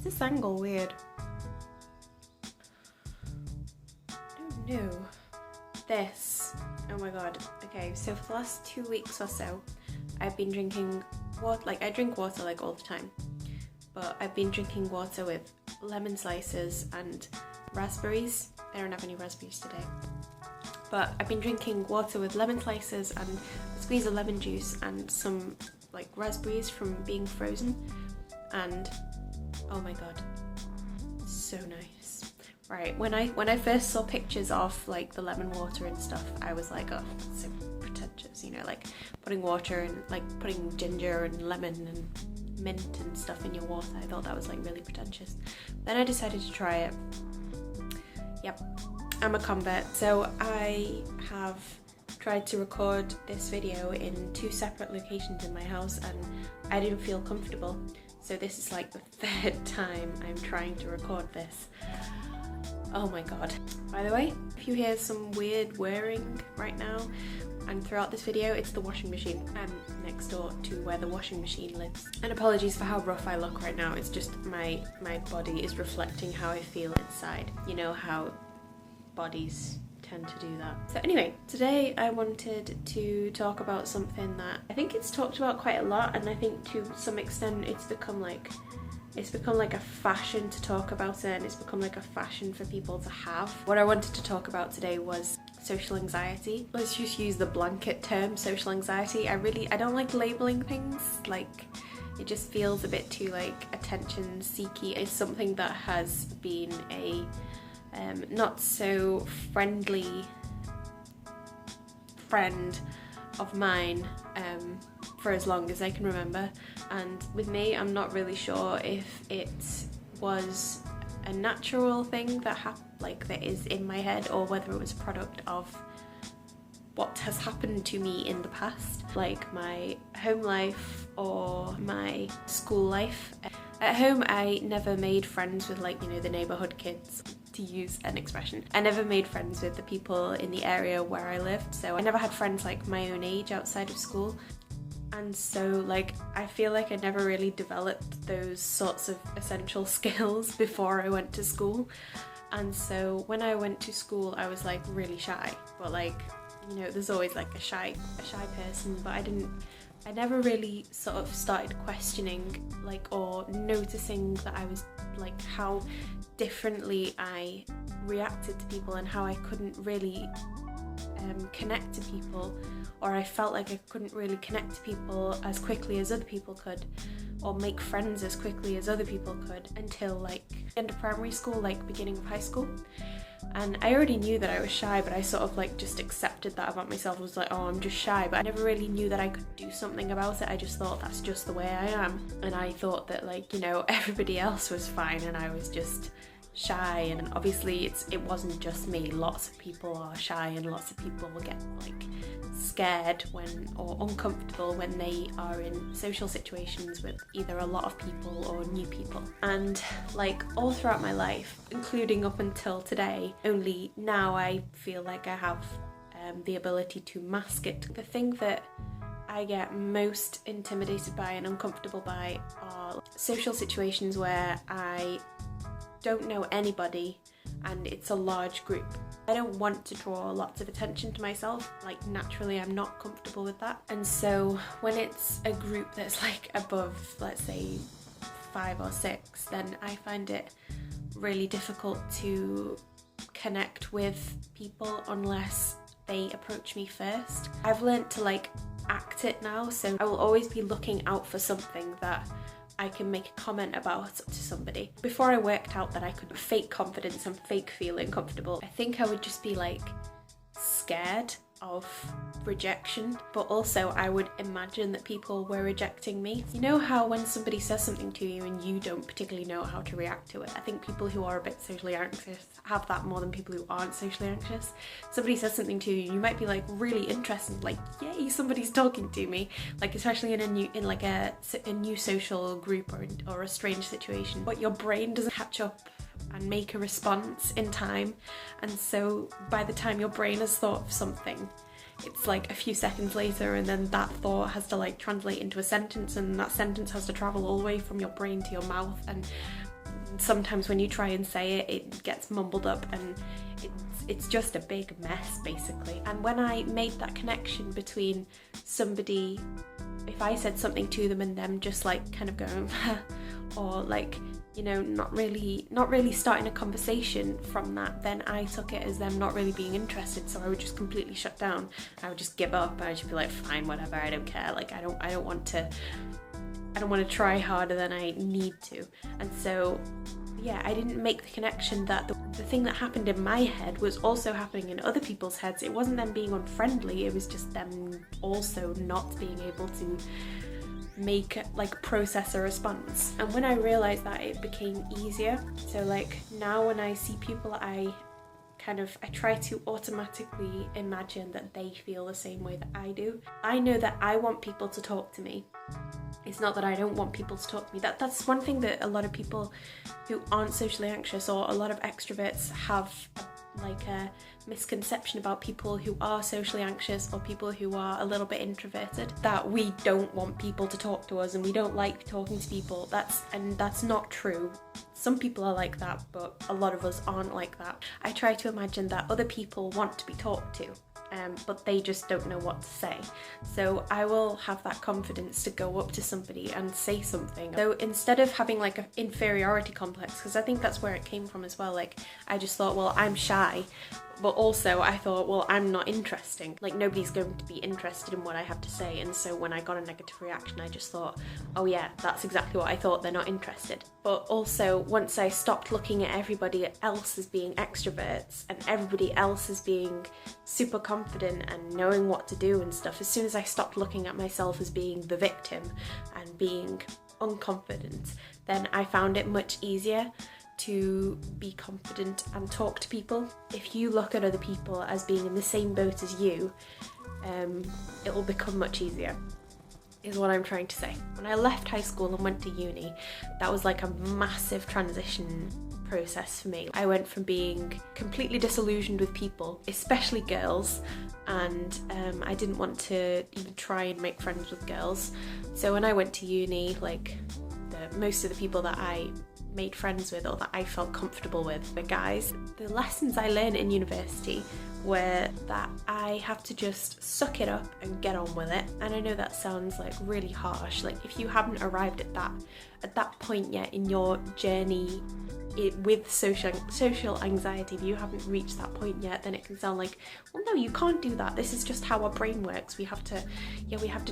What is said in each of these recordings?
Is this angle weird? I don't know. This, oh my god. Okay, so for the last 2 weeks or so, I've been drinking water. Like, I drink water like all the time, but I've been drinking water with lemon slices and raspberries. I don't have any raspberries today. But I've been drinking water with lemon slices and a squeeze of lemon juice and some like raspberries from being frozen, and oh my god, so nice. Right, when I first saw pictures of like the lemon water and stuff, I was like, oh, that's so pretentious, you know, like putting water and like putting ginger and lemon and mint and stuff in your water. I thought that was like really pretentious. Then I decided to try it. Yep, I'm a convert. So I have tried to record this video in 2 separate locations in my house and I didn't feel comfortable. So this is like the 3rd time I'm trying to record this. Oh my god. By the way, if you hear some weird whirring right now and throughout this video, it's the washing machine. I'm next door to where the washing machine lives. And apologies for how rough I look right now, it's just my body is reflecting how I feel inside. You know how bodies tend to do that. So anyway, today I wanted to talk about something that I think it's talked about quite a lot, and I think to some extent it's become like a fashion to talk about it, and it's become like a fashion for people to have. What I wanted to talk about today was social anxiety. Let's just use the blanket term social anxiety. I don't like labeling things, like it just feels a bit too like attention seeky. It's something that has been a not so friendly friend of mine for as long as I can remember, and with me I'm not really sure if it was a natural thing that that is in my head, or whether it was a product of what has happened to me in the past, like my home life or my school life. At home I never made friends with, like, you know, the neighbourhood kids, to use an expression. I never made friends with the people in the area where I lived, so I never had friends like my own age outside of school. And so like I feel like I never really developed those sorts of essential skills before I went to school. And so when I went to school I was like really shy, but like, you know, there's always like a shy person, but I never really sort of started questioning like or noticing that I was like how differently I reacted to people and how I couldn't really connect to people, or I felt like I couldn't really connect to people as quickly as other people could, or make friends as quickly as other people could, until like end of primary school, like beginning of high school. And I already knew that I was shy, but I sort of like just accepted that about myself. I was like, oh, I'm just shy, but I never really knew that I could do something about it. I just thought that's just the way I am, and I thought that, like, you know, everybody else was fine and I was just shy. And obviously it wasn't just me. Lots of people are shy and lots of people will get like scared or uncomfortable when they are in social situations with either a lot of people or new people. And like all throughout my life, including up until today, only now I feel like I have the ability to mask it. The thing that I get most intimidated by and uncomfortable by are social situations where I don't know anybody and it's a large group. I don't want to draw lots of attention to myself, like naturally I'm not comfortable with that. And so when it's a group that's like above, let's say 5 or 6, then I find it really difficult to connect with people unless they approach me first. I've learned to like act it now, so I will always be looking out for something that I can make a comment about to somebody. Before I worked out that I could fake confidence and fake feeling comfortable, I think I would just be like scared of rejection, but also I would imagine that people were rejecting me. You know how when somebody says something to you and you don't particularly know how to react to it? I think people who are a bit socially anxious have that more than people who aren't socially anxious. Somebody says something to you, you might be like really interested, like yay, somebody's talking to me, like especially in a new social group or a strange situation, but your brain doesn't catch up and make a response in time, and so by the time your brain has thought of something, it's like a few seconds later, and then that thought has to like translate into a sentence, and that sentence has to travel all the way from your brain to your mouth, and sometimes when you try and say it, it gets mumbled up and it's just a big mess basically. And when I made that connection between somebody, if I said something to them and them just like kind of going or like, you know, not really starting a conversation from that, then I took it as them not really being interested. So I would just completely shut down. I would just give up. I would just be like, fine, whatever, I don't care. Like I don't want to try harder than I need to. And so yeah, I didn't make the connection that the thing that happened in my head was also happening in other people's heads. It wasn't them being unfriendly, it was just them also not being able to process a response. And when I realized that, it became easier. So like now when I see people, I try to automatically imagine that they feel the same way that I do. I know that I want people to talk to me. It's not that I don't want people to talk to me. That's one thing that a lot of people who aren't socially anxious, or a lot of extroverts, have like a misconception about people who are socially anxious or people who are a little bit introverted, that we don't want people to talk to us and we don't like talking to people. That's not true. Some people are like that, but a lot of us aren't like that. I try to imagine that other people want to be talked to, but they just don't know what to say. So I will have that confidence to go up to somebody and say something. So instead of having like an inferiority complex, because I think that's where it came from as well, like I just thought, well, I'm shy, but also I thought, well, I'm not interesting. Like nobody's going to be interested in what I have to say. And so when I got a negative reaction, I just thought, oh yeah, that's exactly what I thought, they're not interested. But also once I stopped looking at everybody else as being extroverts and everybody else as being super confident and knowing what to do and stuff, as soon as I stopped looking at myself as being the victim and being unconfident, then I found it much easier to be confident and talk to people. If you look at other people as being in the same boat as you, it will become much easier, is what I'm trying to say. When I left high school and went to uni, that was like a massive transition process for me. I went from being completely disillusioned with people, especially girls, and I didn't want to even try and make friends with girls. So when I went to uni, like most of the people that I made friends with or that I felt comfortable with were guys. The lessons I learned in university were that I have to just suck it up and get on with it. And I know that sounds like really harsh, like if you haven't arrived at that point yet in your journey with social anxiety, if you haven't reached that point yet, then it can sound like, well, no, you can't do that. This is just how our brain works. We have to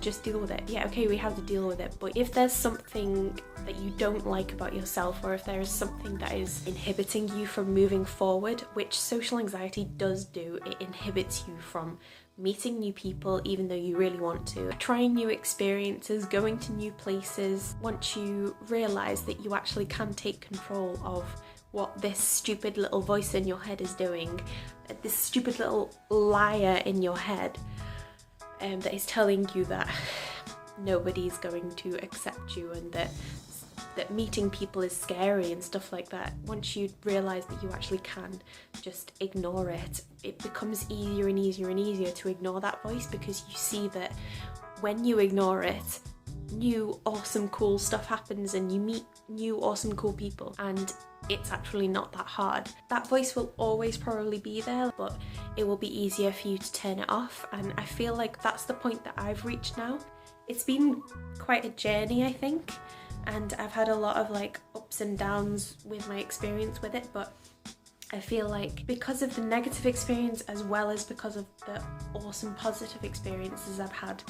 just deal with it. Yeah, okay, we have to deal with it. But if there's something that you don't like about yourself, or if there is something that is inhibiting you from moving forward, which social anxiety does do, it inhibits you from meeting new people even though you really want to, trying new experiences, going to new places. Once you realise that you actually can take control of what this stupid little voice in your head is doing, this stupid little liar in your head that is telling you that nobody's going to accept you and that meeting people is scary and stuff like that, once you realise that you actually can just ignore it, it becomes easier and easier and easier to ignore that voice, because you see that when you ignore it, new awesome cool stuff happens and you meet new awesome cool people, and it's actually not that hard. That voice will always probably be there, but it will be easier for you to turn it off, and I feel like that's the point that I've reached now. It's been quite a journey, I think, and I've had a lot of like ups and downs with my experience with it, but I feel like because of the negative experience as well as because of the awesome positive experiences I've had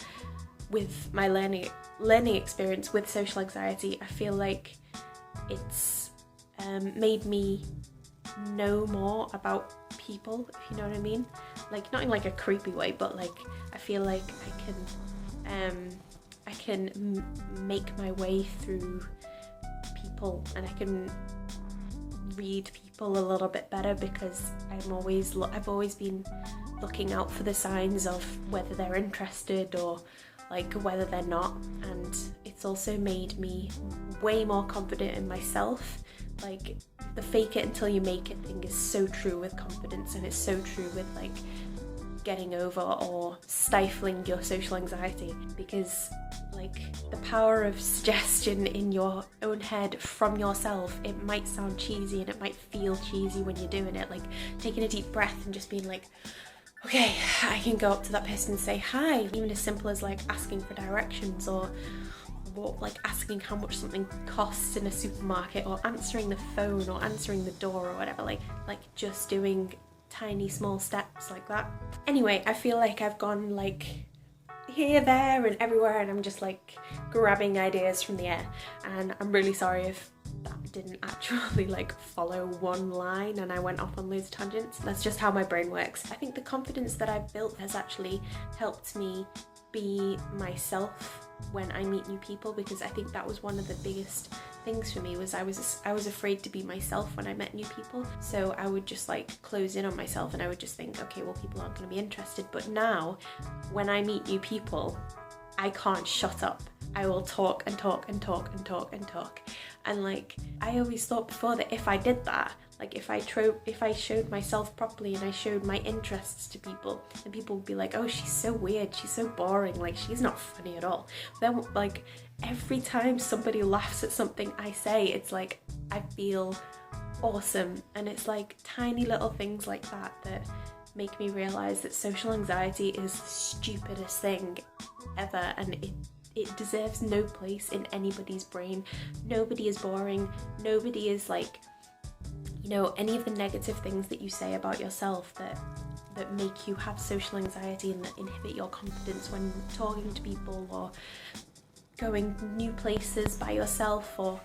with my learning experience with social anxiety, I feel like it's made me know more about people, if you know what I mean. Like not in like a creepy way, but like I feel like I can make my way through people, and I can read people a little bit better, because I've always been looking out for the signs of whether they're interested or like whether they're not, and it's also made me way more confident in myself. Like the fake it until you make it thing is so true with confidence, and it's so true with like getting over or stifling your social anxiety, because like the power of suggestion in your own head from yourself, it might sound cheesy and it might feel cheesy when you're doing it, like taking a deep breath and just being like, okay, I can go up to that person and say hi, even as simple as like asking for directions, or like asking how much something costs in a supermarket, or answering the phone, or answering the door, or whatever, like just doing tiny small steps like that. Anyway, I feel like I've gone like here, there and everywhere, and I'm just like grabbing ideas from the air, and I'm really sorry if that didn't actually like follow one line and I went off on loads of tangents. That's just how my brain works. I think the confidence that I've built has actually helped me be myself when I meet new people, because I think that was one of the biggest things for me, was I was afraid to be myself when I met new people. So I would just like close in on myself, and I would just think, okay, well, people aren't going to be interested. But now when I meet new people, I can't shut up. I will talk and talk and talk and talk and talk. And like, I always thought before that if I did that, like if I showed myself properly and I showed my interests to people, then people would be like, oh, she's so weird, she's so boring, like she's not funny at all. Then like every time somebody laughs at something I say, it's like I feel awesome. And it's like tiny little things like that that make me realise that social anxiety is the stupidest thing ever, and it deserves no place in anybody's brain. Nobody is boring, nobody is like, you know, any of the negative things that you say about yourself that make you have social anxiety and that inhibit your confidence when talking to people or going new places by yourself or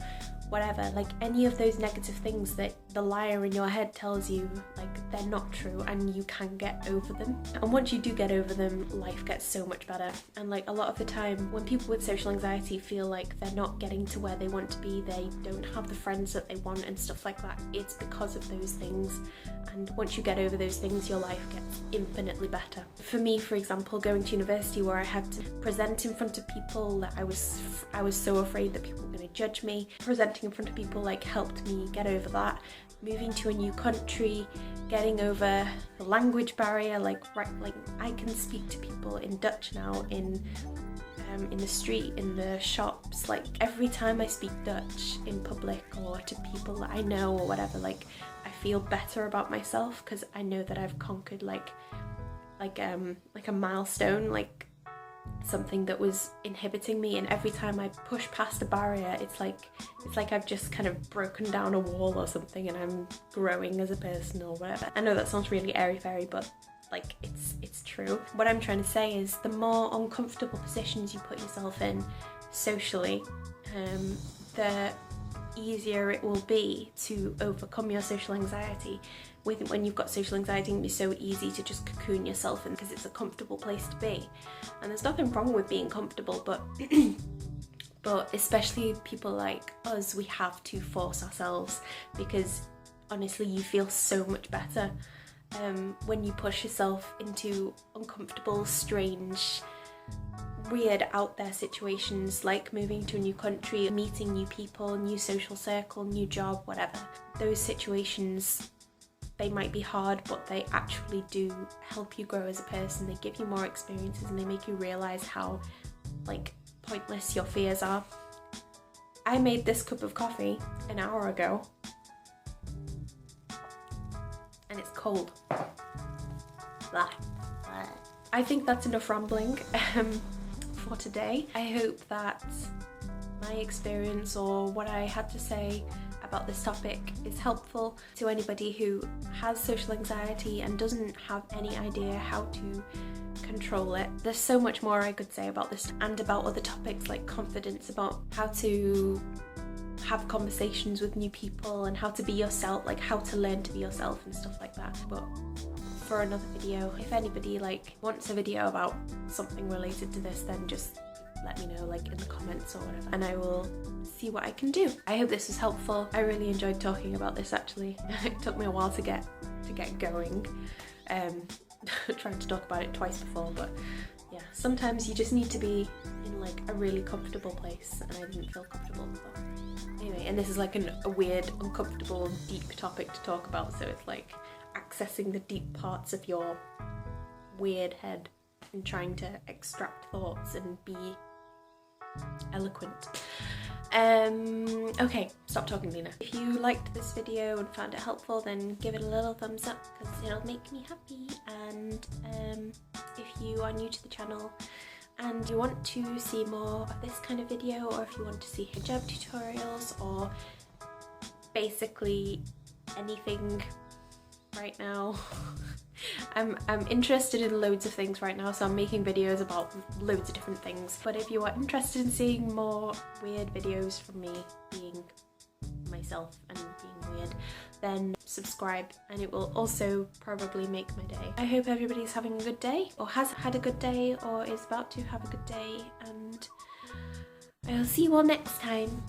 whatever, like any of those negative things that the liar in your head tells you, like they're not true, and you can get over them. And once you do get over them, life gets so much better. And like a lot of the time when people with social anxiety feel like they're not getting to where they want to be, they don't have the friends that they want and stuff like that, it's because of those things. And once you get over those things, your life gets infinitely better. For me, for example, going to university where I had to present in front of people, that I was so afraid that people were going to judge me. Presenting in front of people like helped me get over that. Moving to a new country, getting over the language barrier, like I can speak to people in Dutch now in the street, in the shops. Like every time I speak Dutch in public or to people that I know or whatever, like I feel better about myself because I know that I've conquered like a milestone, like something that was inhibiting me. And every time I push past a barrier, it's like I've just kind of broken down a wall or something, and I'm growing as a person or whatever. I know that sounds really airy-fairy, but like it's true. What I'm trying to say is the more uncomfortable positions you put yourself in socially, the easier it will be to overcome your social anxiety. When you've got social anxiety, it can be so easy to just cocoon yourself in because it's a comfortable place to be. And there's nothing wrong with being comfortable, but but especially people like us, we have to force ourselves, because honestly you feel so much better when you push yourself into uncomfortable, strange, weird, out there situations like moving to a new country, meeting new people, new social circle, new job, whatever. Those situations, they might be hard, but they actually do help you grow as a person. They give you more experiences and they make you realise how like pointless your fears are. I made this cup of coffee an hour ago and it's cold. Blah. I think that's enough rambling for today. I hope that my experience or what I had to say about this topic is helpful to anybody who has social anxiety and doesn't have any idea how to control it. There's so much more I could say about this and about other topics like confidence, about how to have conversations with new people and how to be yourself, like how to learn to be yourself and stuff like that. But for another video, if anybody like wants a video about something related to this, then just let me know, like in the comments or whatever, and I will see what I can do. I hope this was helpful. I really enjoyed talking about this actually. It took me a while to get going. Tried to talk about it twice before, but yeah, sometimes you just need to be in like a really comfortable place, and I didn't feel comfortable before. Anyway, and this is like a weird, uncomfortable, deep topic to talk about, so it's like accessing the deep parts of your weird head and trying to extract thoughts and be eloquent. Okay, stop talking, Lena. If you liked this video and found it helpful, then give it a little thumbs up because it'll make me happy. And if you are new to the channel and you want to see more of this kind of video, or if you want to see hijab tutorials or basically anything right now, I'm interested in loads of things right now, so I'm making videos about loads of different things. But if you are interested in seeing more weird videos from me being myself and being weird, then subscribe and it will also probably make my day. I hope everybody's having a good day, or has had a good day, or is about to have a good day, and I'll see you all next time.